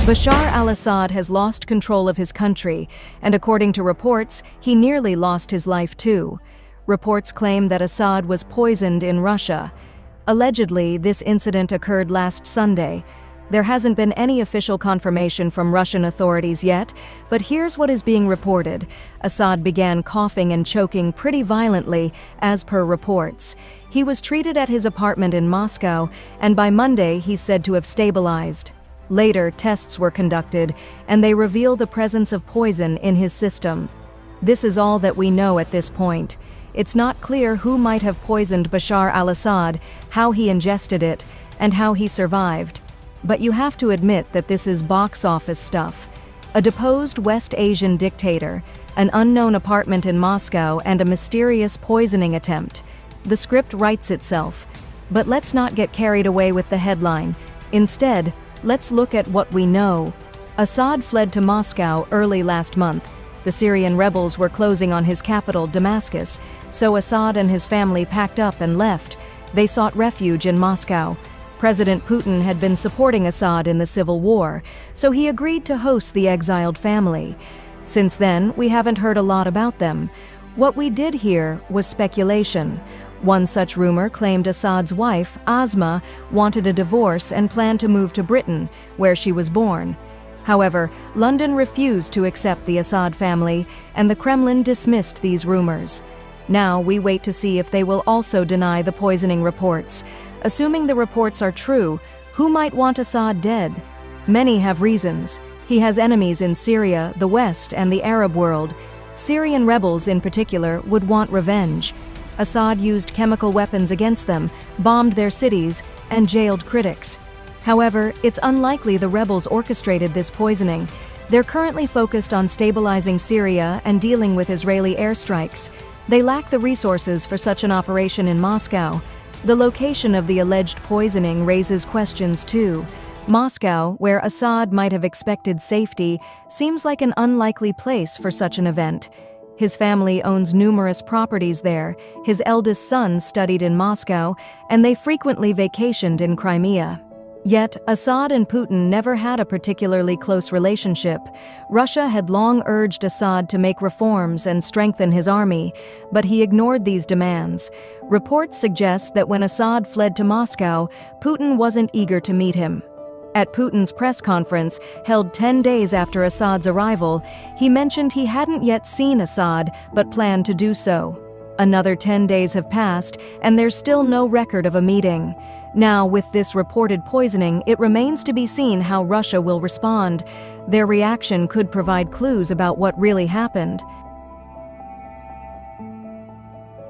Bashar al-Assad has lost control of his country, and according to reports, he nearly lost his life too. Reports claim that Assad was poisoned in Russia. Allegedly, this incident occurred last Sunday. There hasn't been any official confirmation from Russian authorities yet, but here's what is being reported. Assad began coughing and choking pretty violently, as per reports. He was treated at his apartment in Moscow, and by Monday he's said to have stabilized. Later, tests were conducted, and they reveal the presence of poison in his system. This is all that we know at this point. It's not clear who might have poisoned Bashar al-Assad, how he ingested it, and how he survived. But you have to admit that this is box office stuff. A deposed West Asian dictator, an unknown apartment in Moscow, and a mysterious poisoning attempt. The script writes itself. But let's not get carried away with the headline. Instead, let's look at what we know. Assad fled to Moscow early last month. The Syrian rebels were closing on his capital, Damascus, so Assad and his family packed up and left. They sought refuge in Moscow. President Putin had been supporting Assad in the civil war, so he agreed to host the exiled family. Since then, we haven't heard a lot about them. What we did hear was speculation. One such rumor claimed Assad's wife, Asma, wanted a divorce and planned to move to Britain, where she was born. However, London refused to accept the Assad family, and the Kremlin dismissed these rumors. Now we wait to see if they will also deny the poisoning reports. Assuming the reports are true, who might want Assad dead? Many have reasons. He has enemies in Syria, the West, and the Arab world. Syrian rebels, in particular, would want revenge. Assad used chemical weapons against them, bombed their cities, and jailed critics. However, it's unlikely the rebels orchestrated this poisoning. They're currently focused on stabilizing Syria and dealing with Israeli airstrikes. They lack the resources for such an operation in Moscow. The location of the alleged poisoning raises questions too. Moscow, where Assad might have expected safety, seems like an unlikely place for such an event. His family owns numerous properties there, his eldest son studied in Moscow, and they frequently vacationed in Crimea. Yet, Assad and Putin never had a particularly close relationship. Russia had long urged Assad to make reforms and strengthen his army, but he ignored these demands. Reports suggest that when Assad fled to Moscow, Putin wasn't eager to meet him. At Putin's press conference, held 10 days after Assad's arrival, he mentioned he hadn't yet seen Assad, but planned to do so. Another 10 days have passed, and there's still no record of a meeting. Now, with this reported poisoning, it remains to be seen how Russia will respond. Their reaction could provide clues about what really happened.